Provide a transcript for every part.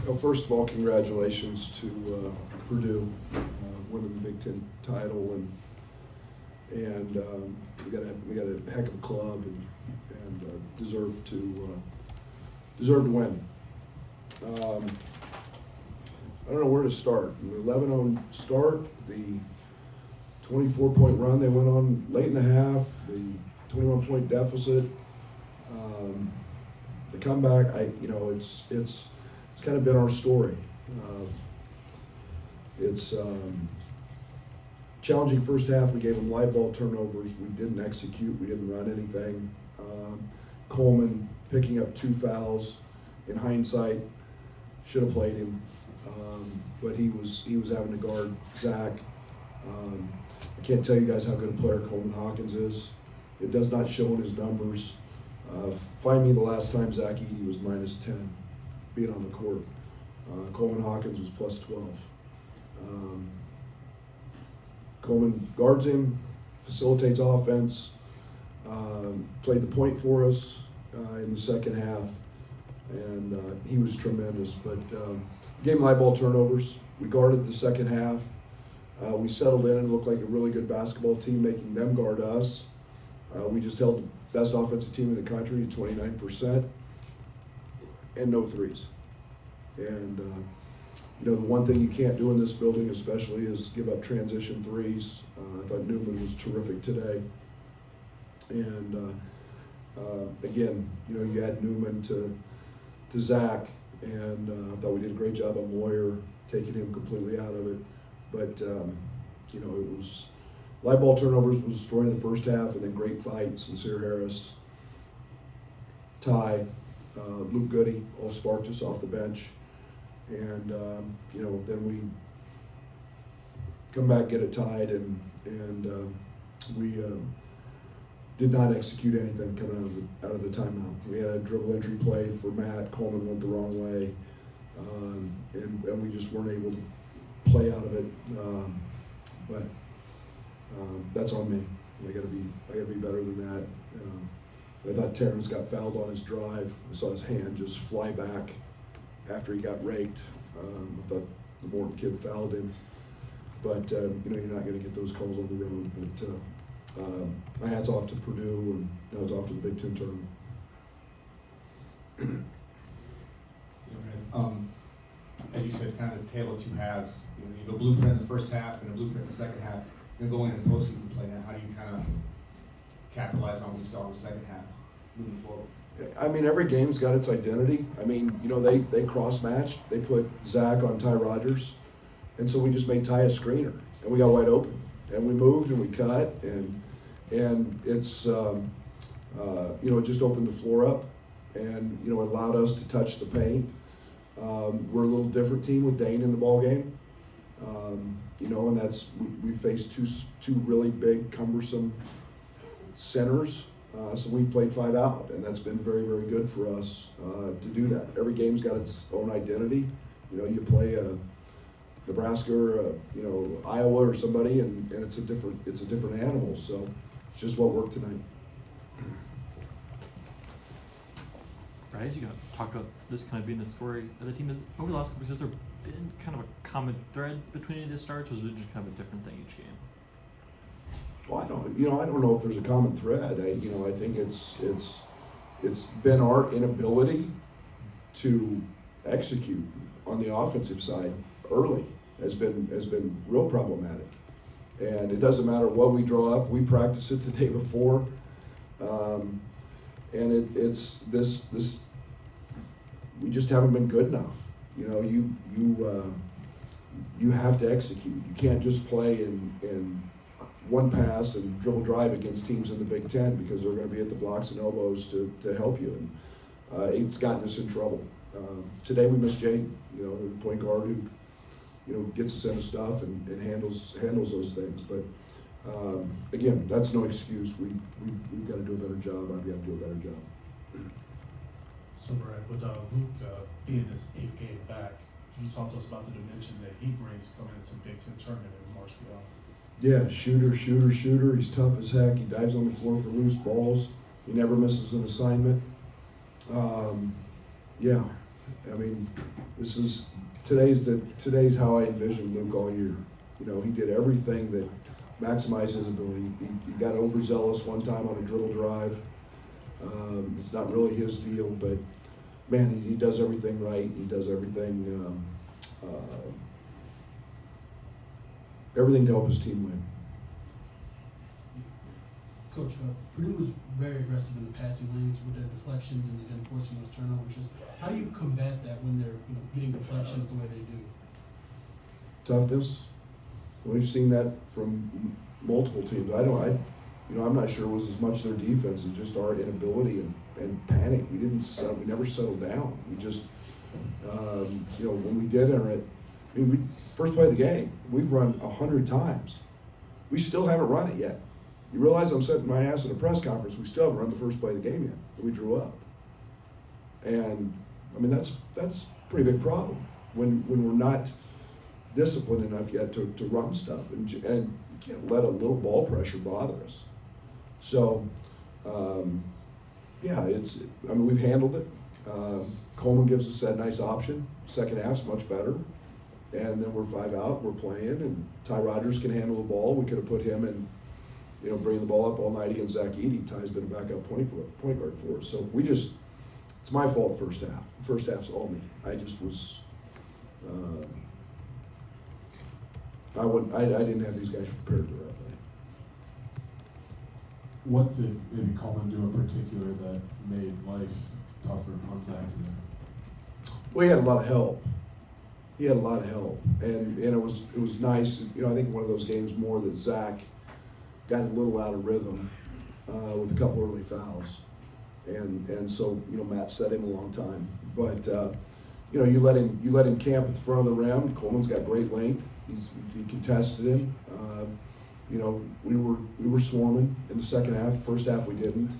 Well, first of all, congratulations to Purdue winning the Big Ten title, and we got a heck of a club and deserve to win. I don't know where to start. The 11-0 start, the 24-point run they went on late in the half, the 21-point deficit, the comeback. It's kind of been our story. It's challenging first half. We gave them live ball turnovers. We didn't execute. We didn't run anything. Coleman picking up 2 fouls. In hindsight, should have played him, but he was having to guard Zach. I can't tell you guys how good a player Coleman Hawkins is. It does not show in his numbers. Find me the last time Zach Edey was -10 being on the court. Coleman Hawkins was +12. Coleman guards him, facilitates offense, played the point for us in the second half, and he was tremendous. But gave him live ball turnovers. We guarded the second half. We settled in and looked like a really good basketball team, making them guard us. We just held the best offensive team in the country to 29% and no threes. And the one thing you can't do in this building especially is give up transition threes. I thought Newman was terrific today. And again, you add Newman to Zach, and I thought we did a great job on Moyer, taking him completely out of it. But it was live ball turnovers was the story of the first half, and then great fight. Sincere Harris, Ty, Luke Goody all sparked us off the bench, and then we come back, get it tied, and we did not execute anything coming out of the timeout. We had a dribble entry play for Matt. Coleman went the wrong way, and we just weren't able to play out of it. But that's on me. I gotta be better than that. I thought Terrence got fouled on his drive. I saw his hand just fly back after he got raked. I thought the Morton kid fouled him. But you're not going to get those calls on the road. But my hat's off to Purdue, and now it's off to the Big Ten tournament. As you said, kind of the tale of two halves. You have a blueprint in the first half and a blueprint in the second half. Then going into postseason play now, how do you kind of capitalize on what you saw in the second half moving forward? I mean, every game's got its identity. I mean, they cross-matched. They put Zach on Ty Rodgers, and so we just made Ty a screener, and we got wide open, and we moved and we cut, and it's it just opened the floor up, and it allowed us to touch the paint. We're a little different team with Dane in the ball game, and that's we faced two really big, cumbersome centers. So we've played 5 out, and that's been very, very good for us to do that. Every game's got its own identity. You play Nebraska or Iowa or somebody, and it's a different animal. So it's just what worked tonight. Right, as you talked about this kind of being the story of the team, is over the last couple weeks, has there been kind of a common thread between the starts, or is it just kind of a different thing each game? Well, I don't know if there's a common thread. I think it's been our inability to execute on the offensive side early has been real problematic. And it doesn't matter what we draw up. We practice it the day before, and it's this. We just haven't been good enough. You have to execute. You can't just play in one pass and dribble drive against teams in the Big Ten, because they're going to be at the blocks and elbows to help you, and it's gotten us in trouble. Today we missed Jake, the point guard who gets us into stuff and handles those things. But again, that's no excuse. We've got to do a better job. I've got to do a better job. So Brad, with Luke being his 8th game back, can you talk to us about the dimension that he brings coming into the Big Ten tournament in Montreal? Yeah, shooter. He's tough as heck. He dives on the floor for loose balls. He never misses an assignment. I mean, today's how I envisioned Luke all year. You know, he did everything that maximized his ability. He got overzealous one time on a dribble drive. It's not really his deal, but man, he does everything right. He does everything everything to help his team win. Coach, Purdue was very aggressive in the passing lanes with their deflections and enforcing those turnovers. Just how do you combat that when they're getting deflections the way they do? Toughness. We've seen that from multiple teams. I'm not sure it was as much their defense as just our inability and panic. We never settled down. We just, when we did enter it, first play of the game, we've run 100 times. We still haven't run it yet. You realize I'm setting my ass at a press conference. We still haven't run the first play of the game yet. We drew up. And, that's a pretty big problem when we're not disciplined enough yet to run stuff. And you can't let a little ball pressure bother us. So, we've handled it. Coleman gives us that nice option. Second half's much better. And then we're 5 out, we're playing, and Ty Rodgers can handle the ball. We could have put him in, bringing the ball up all night against Zach Edey. Ty's been a backup point guard for us. So it's my fault first half. First half's all me. I just was, I didn't have these guys prepared the right way. What did maybe Coleman do in particular that made life tougher on Zach today? Well, he had a lot of help. And it was nice. I think one of those games more that Zach got a little out of rhythm with a couple early fouls, and so Matt set him a long time. But you let him camp at the front of the rim. Coleman's got great length. He contested him. We were swarming in the second half. First half we didn't.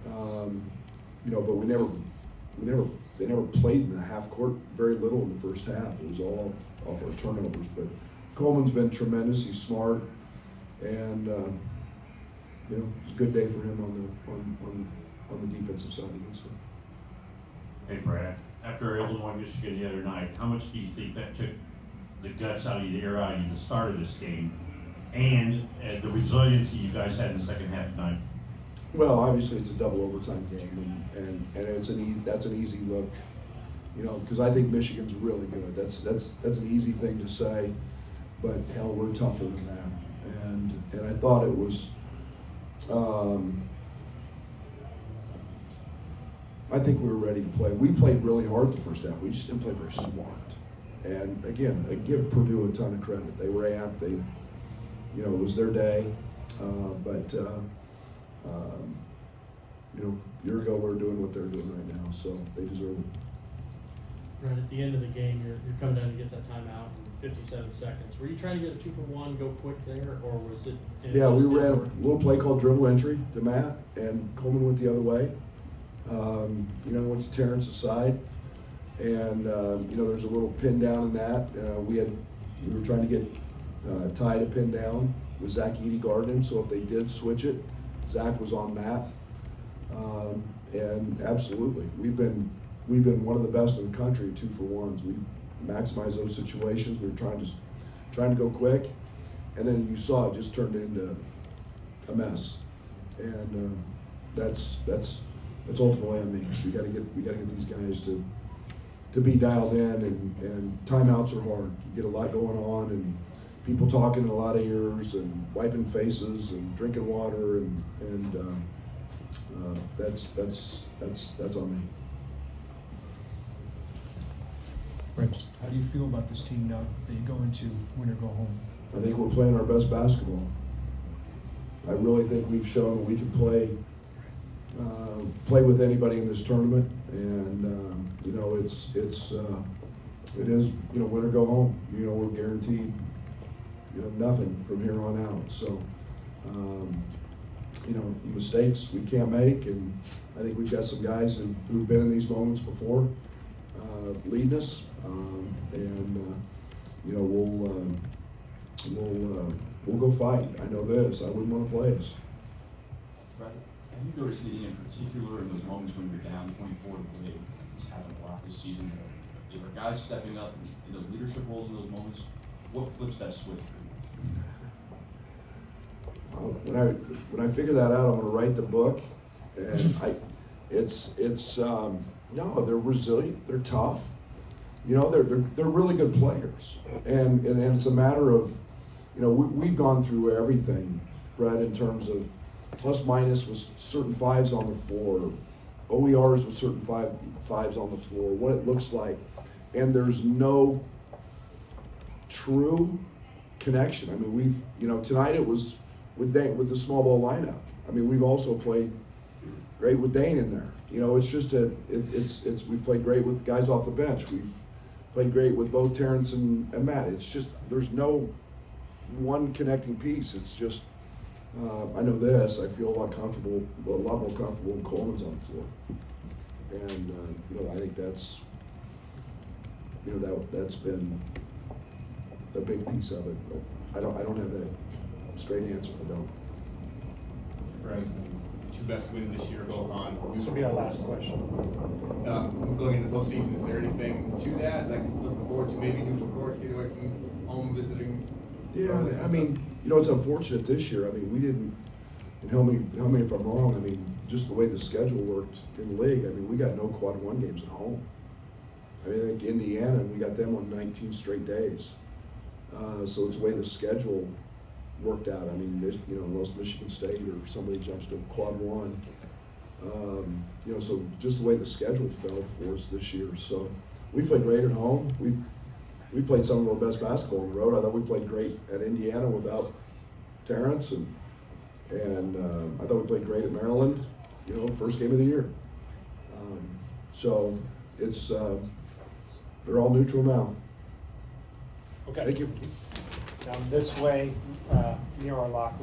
But they never played in the half court very little in the first half. It was all off our turnovers. But Coleman's been tremendous. He's smart, and it's a good day for him on the defensive side against him. Hey Brad, after Illinois, Michigan the other night, how much do you think that took the guts out of you, the air out of you, the start of this game, and the resiliency you guys had in the second half tonight? Well, obviously it's a double overtime game, and that's an easy look, because I think Michigan's really good. That's an easy thing to say, but hell, we're tougher than that. And I thought it was, I think we were ready to play. We played really hard the first half. We just didn't play very smart. And again, I give Purdue a ton of credit. They were amped. It was their day, but. A year ago we were doing what they're doing right now, so they deserve it. Right at the end of the game, you're coming down to get that timeout in 57 seconds. Were you trying to get a 2-for-1, go quick there, or was it? Yeah, we ran a little play called dribble entry to Matt, and Coleman went the other way. Went to Terrence's side, and there's a little pin down in that. We were trying to get Ty to pin down with Zach Edey guarding him, so if they did switch it, Zach was on Matt, and absolutely, we've been one of the best in the country at 2-for-1s. We maximize those situations. We were trying to go quick, and then you saw it just turned into a mess, and that's ultimately on me. We got to get these guys to be dialed in, and timeouts are hard. You get a lot going on, and people talking in a lot of ears and wiping faces and drinking water, and that's on me. Brett, how do you feel about this team now that you go into win or go home? I think we're playing our best basketball. I really think we've shown we can play with anybody in this tournament, and it is win or go home. We're guaranteed nothing from here on out. So, mistakes we can't make, and I think we've got some guys who've been in these moments before, leading us, we'll go fight. I know this. I wouldn't want to play us. Brad, have you noticed anything in particular in those moments when you're down 24 to play, just having a lot to this season? Is there guys stepping up in those leadership roles in those moments? What flips that switch for you? When I figure that out, I'm gonna write the book, and no, they're resilient, they're tough, you know, they're really good players, and it's a matter of, you know, we've gone through everything, Brett, in terms of plus minus with certain fives on the floor, OERs with certain fives on the floor, what it looks like, and there's no true connection. I mean, you know, tonight it was with Dane, with the small ball lineup. I mean, we've also played great with Dane in there. You know, it's just we've played great with guys off the bench. We've played great with both Terrence and Matt. It's just, there's no one connecting piece. It's just, I know this, I feel a lot more comfortable when Coleman's on the floor. And, you know, I think that's, you know, that's been a big piece of it, but I don't have that straight answer, I don't. Right. Two best wins this year, both on. This will be our last question. Going into the postseason, is there anything to that? Like looking forward to maybe neutral courts, getting away from home visiting? Yeah, I mean, you know, it's unfortunate this year. I mean, we didn't, and help me if I'm wrong, I mean, just the way the schedule worked in the league, I mean, we got no quad one games at home. I mean, I think Indiana, we got them on 19 straight days. So it's the way the schedule worked out. I mean, you know, unless Michigan State or somebody jumps to quad one, you know, so just the way the schedule fell for us this year. So we played great at home. We played some of our best basketball on the road. I thought we played great at Indiana without Terrence, and I thought we played great at Maryland, you know, first game of the year. So it's, they're all neutral now. Okay. Thank you. Down this way, near our locker